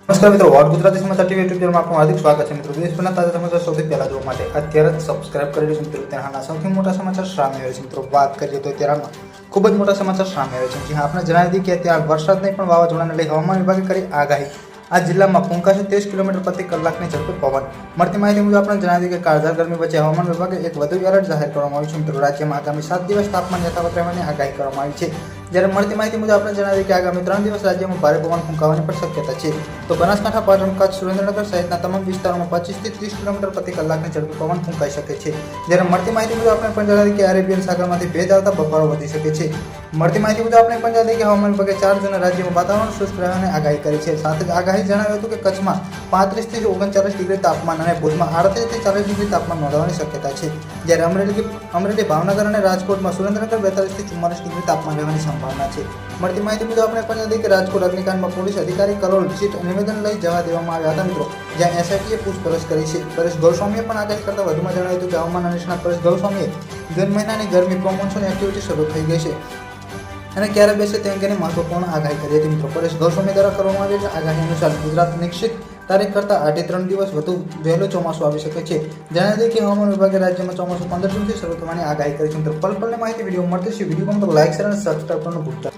નમસ્કાર મિત્રો, વોટ ગુજરાતી સમાચાર ટીવી યુટ્યુબ ચેનલમાં આપનું હાર્દિક સ્વાગત છે. મિત્રો, દેશભરના તાજા સમાચાર સૌથી પહેલા જોવા માટે અત્યારે જ સબસ્ક્રાઇબ કરી લેજો. મિત્રો, ત્યાંના સૌથી મોટા સમાચાર સામે આવે છે. મિત્રો, વાત કરીએ તો અત્યારમાં ખૂબ જ મોટા સમાચાર સામે આવે છે. જ્યાં આપણે જણાવી દઈએ કે ત્યાં વરસાદ નહીં પણ વાવાઝોડાને લઈ હવામાન વિભાગે કરી આગાહી. આ જિલ્લામાં ફૂંકાશે 30 કિલોમીટર પ્રતિ કલાકની ઝડપે પવન. મળતી માહિતી મુજબ આપણે જણાવી દઈએ કે કાળઝાળ ગરમી વચ્ચે હવામાન વિભાગે એક વધુ એલર્ટ જાહેર કરવામાં આવ્યું છે. મિત્રો, રાજ્યમાં આગામી 7 દિવસ તાપમાન યથાવત રહેવાની આગાહી કરવામાં આવી છે. જ્યારે મળતી માહિતી મુજબ આપણે જણાવીએ કે આગામી 3 દિવસ રાજ્યમાં ભારે પવન ફૂંકાવાની પણ શક્યતા છે. તો બનાસકાંઠા, પાટણ, કચ્છ, સુરેન્દ્રનગર સહિતના તમામ વિસ્તારોમાં 25 થી 30 કિલોમીટર પ્રતિ કલાકની ઝડપે પવન ફૂંકાઈ શકે છે. જ્યારે મળતી માહિતી મુજબ આપણે પણ જણાવીએ કે અરેબિયન સાગરમાંથી ભેજ આવતા બફારો વધી શકે છે. મળતી માહિતી મુજબ આપણે પણ જણાવીએ કે હવામાન વિભાગે 4 જૂને રાજ્યમાં વાતાવરણ શુષ્ક રહેવાની આગાહી કરી છે. સાથે જ આગાહી જણાવ્યું હતું કે કચ્છમાં 35 થી 39 ડિગ્રી તાપમાન અને ભુજમાં 38 થી 40 ડિગ્રી તાપમાન નોંધવાની શક્યતા છે. જ્યારે અમરેલી, ભાવનગર અને રાજકોટમાં સુરેન્દ્રનગર 42 થી 44 ડિગ્રી તાપમાન રહેવાની સંભાવના છે. મળતી માહિતી મુજબ આપણે પણ જણાવીએ કે રાજકોટ અગ્નિકાંડમાં પોલીસ અધિકારી કરોલ ચીટ નિવેદન લઈ જવા દેવામાં આવ્યા હતા. મિત્રો, જ્યાં એસઆઈટીએ પૂછપરછ કરી છે. પરેશ ગોસ્વામીએ પણ આગાહી કરતા વધુમાં જણાવ્યું હતું કે હવામાન નિષ્ણાત પરેશ ગોસ્વામીએ જૂન મહિનાની ગરમી પ્રોમોન્સન એક્ટિવિટી શરૂ થઈ ગઈ છે અને ક્યારે બેસે તે અંગેની મહત્વપૂર્ણ આગાહી કરી હતી. મિત્રો, પરેશ ગોસ્વામી દ્વારા કરવામાં આવેલી આગાહી અનુસાર ગુજરાત નિશ્ચિત તારીખ કરતાં 8-3 દિવસ વધુ વહેલું ચોમાસું આવી શકે છે. જણાવી દઈએ કે હવામાન વિભાગે રાજ્યમાં ચોમાસું 15 જૂનથી શરૂ થવાની આગાહી કરી છે. મિત્રો, પલ પલની માહિતી વિડીયો મળતી છે. વિડીયો ગમે તો લાઈક, શેર અને સબસ્ક્રાઇબ કરવાનું ભૂલતા